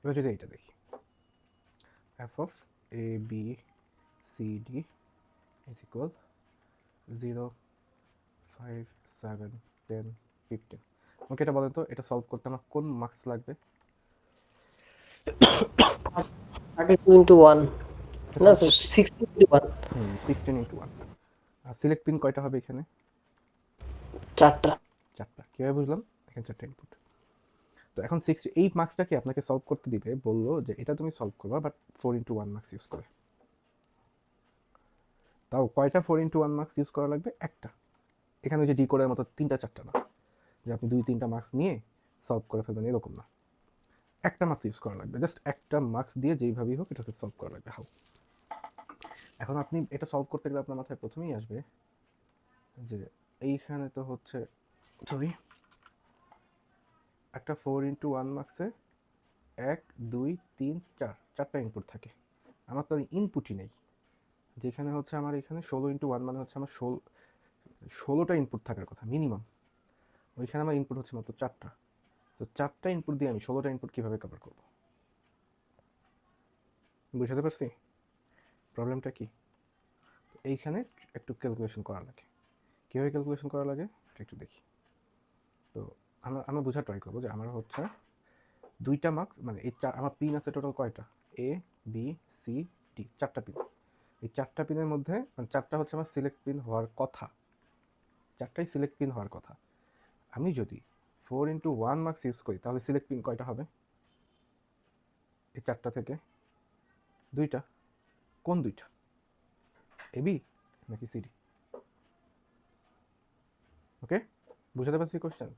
এবার যদি এইটা দেখি, f of a b c d is equal 0 5 7 10 15। ওকে, এটা বলেন তো, এটা সলভ করতে আমার কোন মার্কস লাগবে? 32 into 1 এটা না সলভ করতে 16 into 1 16 into 1। আর সিলেক্ট পিন কয়টা হবে এখানে? 4টা। 4টা। কীভাবে বুঝলাম? এখানে 4টা ইনপুট। তো এখন 68 মার্কসটাকে আপনাকে সলভ করতে দিবে, বললো যে এটা তুমি সলভ করবা বাট 4 into 1 মার্কস ইউজ করে। তাও কয়টা 4 into 1 মার্কস ইউজ করা লাগবে? একটা। এখানে ওই যে ডিকোডের মতো 3টা 4টা না, যে আপনি 2-3টা মার্কস নিয়ে সলভ করে ফেলবেন, এরকম না। একটা মার্কস ইউজ করা লাগবে, জাস্ট একটা মার্কস দিয়ে যেইভাবেই হোক এটাকে সলভ করা লাগবে। হাউ? এখন আপনি এটা সলভ করতে গেলে আপনার মাথায় প্রথমেই আসবে যে এইখানে তো হচ্ছে, সরি, একটা 4 into 1 মার্কসে 1 2 3 4 4টা ইনপুট থাকে। আমার তো ইনপুটই নেই, যেখানে হচ্ছে আমার এখানে 16 into 1 মানে হচ্ছে আমার 16টা ইনপুট থাকার কথা মিনিমাম। ওইখানে আমার ইনপুট হচ্ছে মাত্র 4টা। তো 4টা ইনপুট দিয়ে আমি 16টা ইনপুট কীভাবে কভার করব? বুঝতে পারছি প্রবলেমটা কি? এইখানে একটু ক্যালকুলেশন করা লাগে। কীভাবে ক্যালকুলেশন করা লাগে এটা একটু দেখি। তো আমরা বোঝার ট্রাই করবো যে আমার হচ্ছে 2টা মার্কস, মানে এই আমার পিন আছে টোটাল কয়টা? এ বি সি ডি, 4টা পিন। এই 4টা পিনের মধ্যে মানে 4টা হচ্ছে আমার সিলেক্ট পিন হওয়ার কথা, 4টাই সিলেক্ট পিন হওয়ার কথা। আমি যদি 4 into 1 মার্কস ইউজ করি তাহলে সিলেক্ট পিন কয়টা হবে এই 4টা থেকে? 2টা। কোন 2টা? এবি নাকি সিডি? ওকে, বুঝাতে পারছি কোশ্চেন?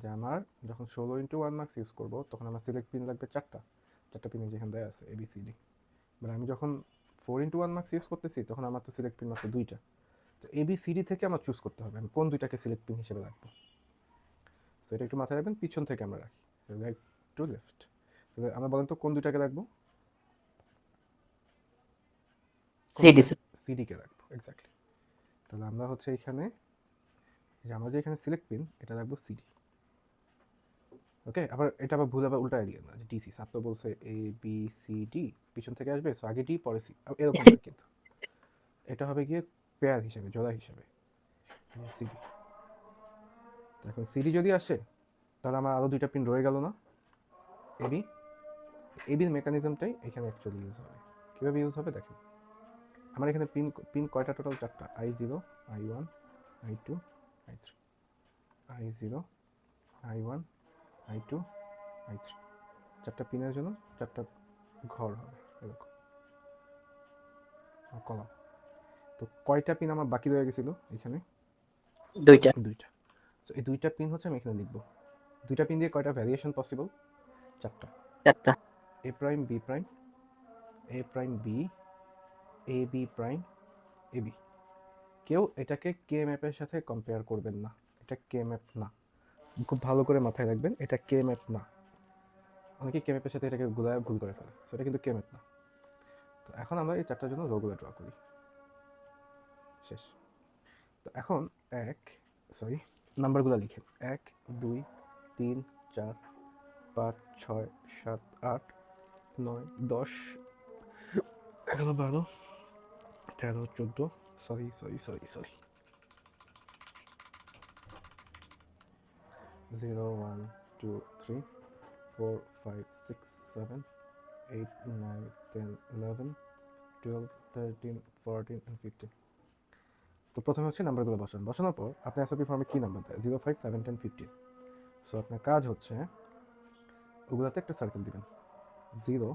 যে আমার যখন 16 into 1 মার্কস ইউজ করবো তখন আমার সিলেক্ট পিন লাগবে 4টা। 4টা পিন যেখানে দেওয়া আছে এবি সিডি। মানে আমি যখন 4 into 1 মার্কস ইউজ করতেছি তখন আমার তো সিলেক্ট পিন মাত্র 2টা। তো এবি সিডি থেকে আমার চুজ করতে হবে আমি কোন 2টাকে সিলেক্ট পিন হিসেবে রাখবো। তো এটা একটু মাথায় রাখবেন, পিছন থেকে আমরা রাখি, রাইট টু লেফট। তাহলে আমরা বলেন তো কোন 2টাকে রাখবো? কোন সিডি। 2টা? সিডিকে রাখবো, এক্স্যাক্টলি। তাহলে আমরা হচ্ছে এখানে, যে আমরা যে এখানে সিলেক্ট পিন এটা রাখবো সিডি। ওকে, আবার এটা আবার ভুল আবার উল্টায় দিয়ে না যে ডিসি, স্যার তো বলছে এ বি সি ডি, পিছন থেকে আসবে, সো আগে ডি পরে সি, এরকম না কিন্তু। এটা হবে গিয়ে পেয়ার হিসেবে, জোড়া হিসেবে সিডি। এখন সিডি যদি আসে তাহলে আমার আরও 2টা পিন রয়ে গেল না, এবি। এবির মেকানিজমটাই এখানে অ্যাকচুয়ালি ইউজ হবে। কীভাবে ইউজ হবে দেখেন, আমার এখানে পিন পিন কয়টা টোটাল? 4টা, I0 I1 I2 I3, I0 I1 I2 I3। 4টা পিনের জন্য 4টা ঘর হবে এরকম কলাম। তো কয়টা পিন আমার বাকি রয়ে গেছিল এখানে? 2টা। 2টা। তো এই 2টা পিন হচ্ছে আমি এখানে লিখবো। 2টা পিন দিয়ে কয়টা ভ্যারিয়েশন পসিবল? 4টা। 4টা। এ prime B prime, A prime B, A B prime, A B. কেউ এটাকে কে ম্যাপের সাথে কম্পেয়ার করবেন না, এটা কে ম্যাপ না। খুব ভালো করে মাথায় রাখবেন, এটা কে ম্যাপ না। অনেকে কে ম্যাপের সাথে এটাকে গুলায় ভুল করে ফেলে, সেটা কিন্তু কে ম্যাপ না। তো এখন আমরা এই 4টার জন্য রোগুলো ড্র করি, শেষ। তো এখন নাম্বারগুলো লিখেন, 1 2 3 4 5 6 7 8 9 10 11 12 13 14, sorry sorry sorry sorry, 0 1 2 3 4 5 6 7 8 9 10 11 12 13 14 and 15। তো প্রথমে হচ্ছে নাম্বারগুলো বসানোর পর আপনি এসওপি ফর্মে কী নাম্বার দেয়? 0 5 7 10 15। সো আপনার কাজ হচ্ছে ওগুলোতে একটা সার্কেল দিবেন, 0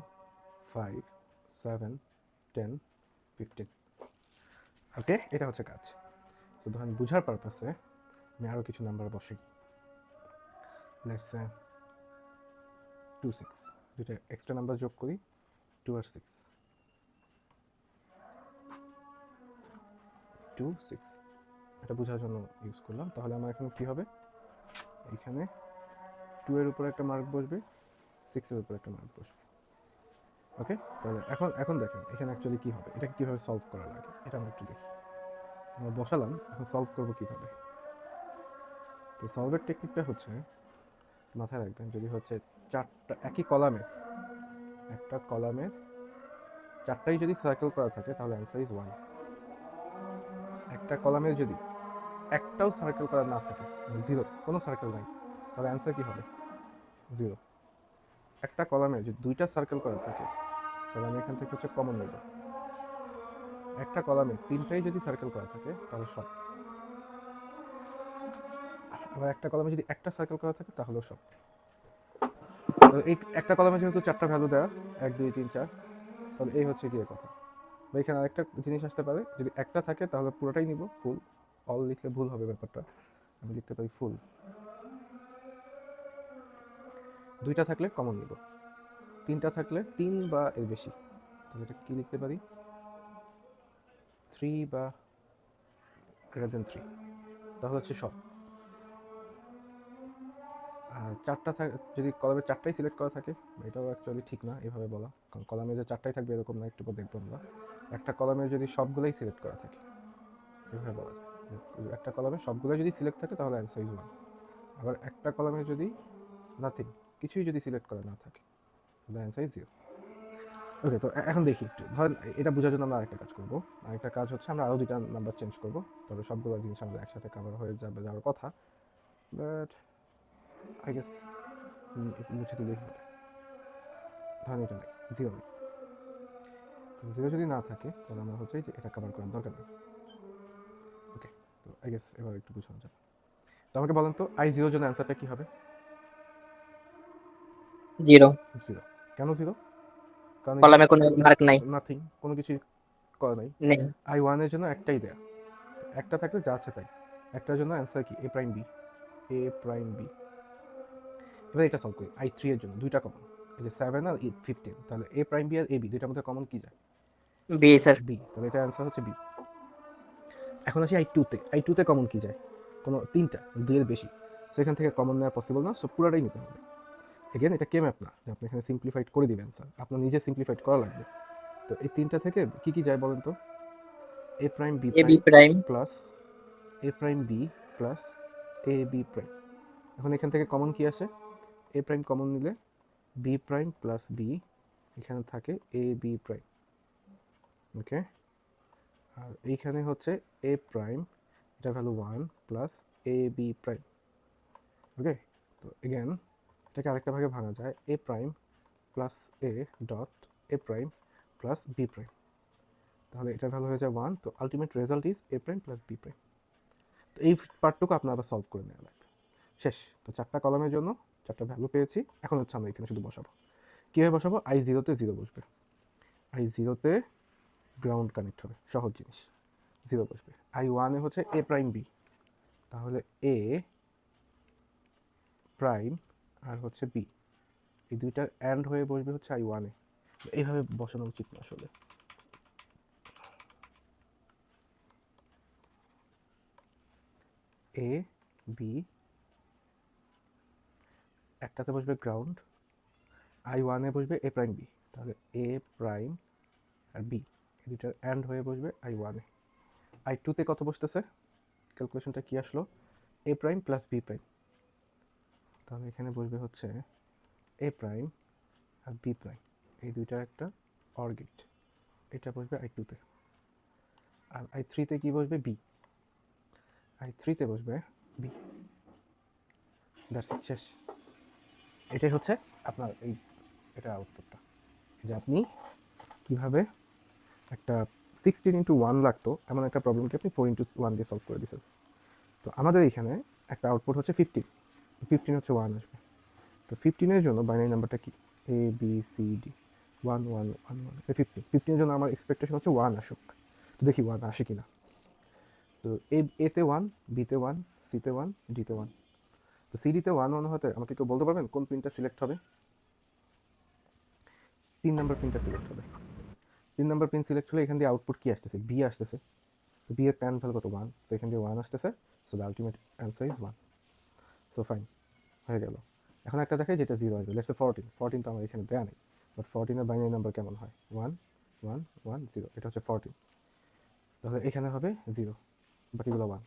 5 7 10 15। ওকে, এটা হচ্ছে কাজ। সো ধরেন বুঝার পারপাসে আমি আরও কিছু নাম্বার বসাই, লেটস সে 2 6, দুটো এক্সট্রা নাম্বার যোগ করি, 2 আর 6 2 6, এটা বোঝার জন্য ইউজ করলাম। তাহলে আমার এখানে কী হবে, এখানে 2 এর উপরে একটা মার্ক বসবে, 6 এর উপরে একটা মার্ক বসবে। ওকে, তাহলে এখন দেখেন এখানে অ্যাকচুয়ালি কী হবে, এটাকে কীভাবে সলভ করা লাগে এটা আমরা একটু দেখি। আমরা বসালাম, এখন সলভ করবো কীভাবে। তো সলভের টেকনিকটা হচ্ছে, মাথায় রাখবেন, যদি হচ্ছে 4টা একই কলামে একটা কলামে চারটাই যদি সার্কেল করা থাকে তাহলে অ্যান্সার ইজ 1। একটা কলামে যদি একটাও সার্কেল করা না থাকে, মানে 0, কোনো সার্কেল নাই, তাহলে অ্যান্সার কি হবে? 0। একটা কলামে যদি দুইটা সার্কেল করা থাকে তাহলে আমি এখান থেকে হচ্ছে কমন নেব। একটা কলামে তিনটাই যদি সার্কেল করা থাকে তাহলে সব। আবার একটা কলামে যদি একটা সার্কেল করা থাকে তাহলেও সব। তো এই একটা কলামে যেহেতু চারটা ভ্যালু দেওয়া, 1 2 3 4, তাহলে এই হচ্ছে গিয়ে কথা। বা এখানে আরেকটা জিনিস আসতে পারে, যদি একটা থাকে তাহলে পুরোটাই নিব ফুল। অল লিখলে ভুল হবে ব্যাপারটা, আমি লিখতে পারি ফুল। দুইটা থাকলে কমন নিব, তিনটা থাকলে 3 বা এর বেশি, তাহলে এটাকে কি লিখতে পারি? 3 বা গ্রেটার দেন 3, তাহলে হচ্ছে সব। আর চারটা যদি কলামে চারটাই সিলেক্ট করা থাকে, এটাও অ্যাকচুয়ালি ঠিক না এভাবে বলা, কারণ কলামে যে চারটাই থাকবে এরকম না, একটু পর দেখবো আমরা। একটা কলামে যদি সবগুলোই সিলেক্ট করা থাকে, এভাবে বলা যায় একটা কলামে সবগুলো যদি সিলেক্ট থাকে তাহলে অ্যান্সার ইজ 1। আবার একটা কলামে যদি নাথিং, কিছুই যদি সিলেক্ট করা না থাকে তাহলে অ্যান্সার ইজ 0। ওকে, তো এখন দেখি একটু, ধরেন এটা বোঝার জন্য আমরা আরেকটা কাজ করবো। আরেকটা কাজ হচ্ছে আমরা আরও দুইটা নাম্বার চেঞ্জ করবো, তবে সবগুলো জিনিস আমাদের একসাথে কভার হয়ে যাওয়ার কথা, বাট আই গেস মুছে দিলেই হবে। ধরেন এটা নেই, 0 নেই, তো 0 যদি না থাকে তাহলে আমরা হচ্ছে যে এটা কভার করার দরকার নেই। ওকে, তো আই গেস এবার একটু বোঝানো যাবে। তো আমাকে বলেন তো i0 জন্য অ্যান্সারটা কি হবে? 0। 0। কেন 0? কারণ এখানে কলামে কোনো মার্ক নাই। নাথিং, কোনো কিছুই করা নাই। নেই। i1 এর জন্য একটাই দেয়া, একটা থাকলে যা আছে তাই। একটার জন্য অ্যান্সার কি? a prime b, a prime b। এবার এটা সলভ করি। i3 এর জন্য দুইটা কমন, এই যে 7 আর 15, তাহলে a প্রাইম b আর ab দুইটার মধ্যে কমন কি যায়? B sir. b, তাহলে এটা অ্যান্সার হচ্ছে b। এখন আসি i2 তে কমন কি যায়? কোনো তিনটা, 2 এর বেশি, সেখান থেকে কমন নেওয়া পসিবল না, সো পুরোটাই নিতে হবে। এগেন এটা কে ম্যাপ না যে আপনি এখানে সিম্পলিফাইড করে দিবেন অ্যান্সার, আপনার নিজে সিম্পলিফাইড করা লাগবে। তো এই তিনটা থেকে কি কি যায় বলেন তো? a prime b A B prime prime. Plus a prime b plus a b prime. এখন এখান থেকে কমন কি আসে? a প্রাইম কমন নিলে b প্রাইম প্লাস b, এখানে থাকে a b প্রাইম। ওকে, আর এইখানে হচ্ছে a প্রাইম, এটা value 1 plus a b prime. Okay, তো এগেন এটাকে আরেকটা ভাগে ভাঙা যায়, a prime plus a dot a prime plus b prime, তাহলে এটার ভ্যালু হয়ে যায় 1। তো ultimate result is a prime plus b prime. তো এই পার্টটুকু আপনার আবার সলভ করে নেওয়া লাগবে। শেষ। তো চারটা কলামের জন্য চারটা ভ্যালু পেয়েছি, এখন হচ্ছে আমরা এখানে শুধু বসাবো। কীভাবে বসাবো? i0 তে 0 বসবে, i0 তে গ্রাউন্ড কানেক্ট হবে, সহজ জিনিস, 0 বসবে। i1 এ হচ্ছে a প্রাইম b, তাহলে a প্রাইম আর হচ্ছে b, এই দুইটার অ্যান্ড হয়ে বসবে হচ্ছে i1 এ। এইভাবে বসানো উচিত না আসলে। a b, একটাতে বসবে গ্রাউন্ড, i1 এ বসবে a প্রাইম b, তাহলে a প্রাইম আর b, এই দুইটার অ্যান্ড হয়ে বসবে i1 এ। i2 তে কত বসতেছে? ক্যালকুলেশনটা কি আসলো? a prime plus b prime, তাহলে এখানে বসবে হচ্ছে a প্রাইম আর b প্রাইম, এই দুইটার একটা অর গেট, এটা বসবে i2 তে। আর i3 তে কি বসবে? b, i3 তে বসবে b। দ্যাটস ইট, শেষ। এটাই হচ্ছে আপনার এই এটা আউটপুটটা, যে আপনি কিভাবে একটা 16x1 লাগতো এমন একটা প্রবলেমকে আপনি 4x1 দিয়ে সলভ করে দিয়েছেন। তো আমাদের এখানে একটা আউটপুট হচ্ছে 15, 15 হচ্ছে 1 আসবে। তো 15-এর জন্য বাইনারি নাম্বারটা কি? a b c d, 1 1 1 1, 15-এর জন্য আমার এক্সপেকটেশন হচ্ছে 1 আসুক। তো দেখি 1 আসে কিনা। তো এতে 1, বিতে 1, সিতে 1, ডিতে 1। তো সিডিতে 1 1 হতে আমাকে কেউ বলতে পারবেন কোন পিনটা সিলেক্ট হবে? 3 নাম্বার পিনটা সিলেক্ট হবে। 3 নাম্বার পিন সিলেক্ট হলে এখান দিয়ে আউটপুট কি আসতেছে? বি আসতেছে। তো বি এর ট্যান ভ্যালু কত? 1, তো এখান দিয়ে 1 আসতেছে, so the ultimate answer is 1। So fine, হয়ে গেল। এখন একটা দেখাই যেটা 0 আসবে, লেটস সে 14। 14 তো আমার এখানে দেয়া নেই, বাট 14 এর বাইনারি নাম্বার কেমন হয়? 1 1 1 0, এটা হচ্ছে 14, তাহলে এখানে হবে 0, বাকিগুলো 1।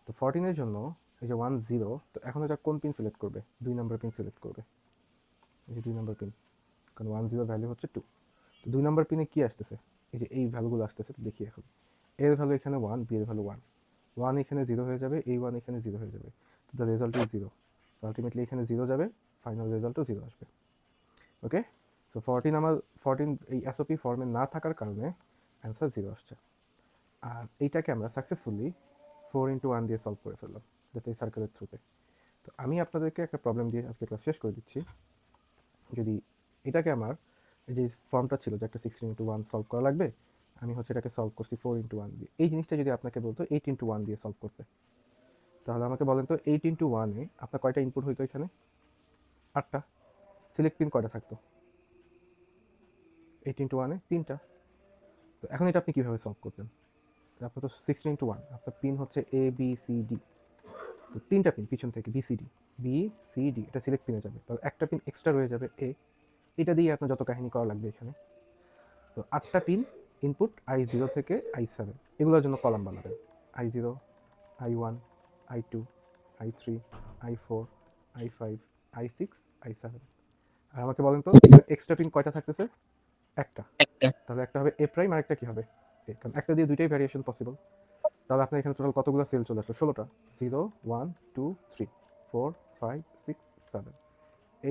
তো 14 এর জন্য এই যে 1 0, তো এখন এটা কোন পিন সিলেক্ট করবে? 2 নাম্বার পিন সিলেক্ট করবে, এই যে 2 নাম্বার পিন। কারণ 1 0 ভ্যালু হচ্ছে 2। তো 2 নাম্বার পিনে কি আসতেছে, এই যে এই ভ্যালুগুলো আসতেছে, তো দেখি এখন এর ভ্যালু এখানে 1, বি এর ভ্যালু 1, 1 এখানে 0 হয়ে যাবে, এই 1 এখানে 0 হয়ে যাবে, তো দ্য রেজাল্ট ইজ 0। তো আলটিমেটলি এখানে 0 যাবে, ফাইনাল রেজাল্টও 0 আসবে। ওকে, তো 14 এই এসওপি ফর্মে না থাকার কারণে অ্যান্সার 0 আসছে। আর এইটাকে আমরা সাকসেসফুলি 4x1 দিয়ে সলভ করে ফেললাম, যেটা এই সার্কেলের থ্রুতে। তো আমি আপনাদেরকে একটা প্রবলেম দিয়ে আজকে ক্লাস শেষ করে দিচ্ছি। যদি এটাকে আমার এই যে ফর্মটা ছিল যে একটা 16x1 সলভ করা লাগবে, আমি হচ্ছে এটাকে সলভ করছি 4x1 দিয়ে। এই জিনিসটা যদি আপনাকে বলতো 8x1 দিয়ে সলভ করতে, তাহলে আমাকে বলেন তো 8x1-এ আপনার কয়টা ইনপুট হইতো এখানে? 8টা। সিলেক্ট পিন কয়টা থাকতো? 8x1-এ 3টা। তো এখন এটা আপনি কীভাবে সলভ করতেন? আপনার তো 16x1, আপনার পিন হচ্ছে এ বি সি ডি, তো 3টা পিন পিছন থেকে বি সি ডি, এটা সিলেক্ট পিনে যাবে, তাহলে একটা পিন এক্সট্রা রয়ে যাবে এ, এটা দিয়ে আপনার যত কাহিনী করা লাগবে এখানে। তো 8টা পিন ইনপুট i0 থেকে i7, এগুলোর জন্য কলাম বানাবেন, i0, i1, i2, i3, i4, i5, i6, i7। আর আমাকে বলেন তো এক্সট্রা পিন কয়টা থাকতেছে? একটা। একটা। তাহলে একটা হবে এ প্রাইম আর একটা কি হবে? এ, কারণ একটা দিয়ে দুইটাই ভ্যারিয়েশন পসিবল। তাহলে আপনার এখানে টোটাল কতগুলো সেল চলে আসলো? 16টা। 0 1 2 3 4 5 6 7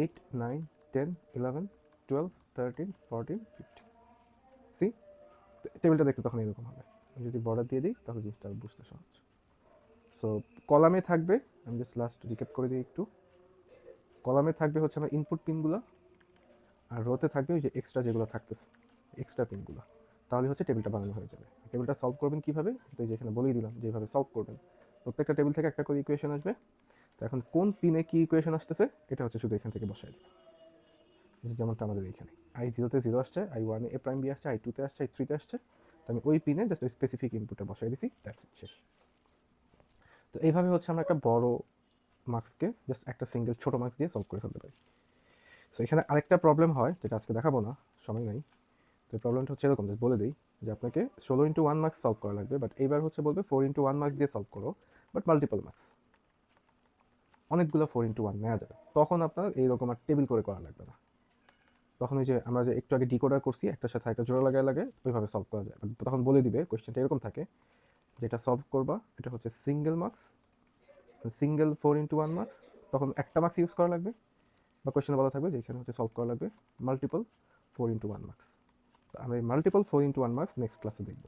8 9 10 11 12 13 14 15। সি, টেবিলটা দেখতে তখন এরকম হবে। আমি যদি বর্ডার দিয়ে দিই তাহলে জিনিসটা বুঝতে সহজ। সো কলামে থাকবে, আমি জাস্ট লাস্ট রিক্যাপ করে দিই একটু। কলামে থাকবে হচ্ছে আমার ইনপুট পিনগুলো, আর রোতে থাকবে ওই যে এক্সট্রা যেগুলো থাকতেছে, এক্সট্রা পিনগুলো। তাহলে হচ্ছে টেবিলটা বানানো হয়ে যাবে। টেবিলটা সলভ করবেন কীভাবে, তো এই যে এখানে বলেই দিলাম যেভাবে সলভ করবেন। প্রত্যেকটা টেবিল থেকে একটা করে ইকুয়েশন আসবে। তো এখন কোন পিনে কি ইকুয়েশন আসতেছে এটা হচ্ছে শুধু এখান থেকে বসাই দেবে, যেমনটা আমাদের এইখানে i0-তে 0 আসছে, i1-এ এ প্রাইম বি আসছে, i2-তে আসছে, i3-তে আসছে। তো আমি ওই পিনে জাস্ট ওই স্পেসিফিক ইনপুটটা বসাই দিছি, দ্যাটস ইট, শেষ। তো এইভাবে হচ্ছে আমরা একটা বড় মার্কসকে জাস্ট একটা সিঙ্গেল ছোট মার্কস দিয়ে সলভ করে ফেলতে পারি। তো এখানে আরেকটা প্রবলেম হয়, যেটা আজকে দেখাবো না, সময় নাই। তো প্রবলেমটা হচ্ছে এরকম, বলে দিই যে আপনাকে 16x1 মার্কস সলভ করা লাগবে, বাট এইবার হচ্ছে বলবে 4x1 মার্কস দিয়ে সলভ করো, বাট মাল্টিপল মার্কস, অনেকগুলো 4x1 নেওয়া যাবে। তখন আপনার এইরকম আর টেবিল করে করা লাগবে না, তখন ওই যে আমরা যে একটু আগে ডিকোডার করছি একটার সাথে একটা জোড়া লাগে ওইভাবে সলভ করা যায়। তখন বলে দিবে কোয়েশ্চেনটা এরকম থাকে, যেটা সলভ করবা এটা হচ্ছে single marks, single 4x1 marks, তখন একটা মার্কস ইউজ করা লাগবে। বা কোয়েশ্চেনে বলা থাকবে যে এখানে হচ্ছে সলভ করা লাগবে মাল্টিপল 4x1 মার্কস। আমরা এই মাল্টিপল 4x1 মার্কস নেক্সট ক্লাসে দেখবো।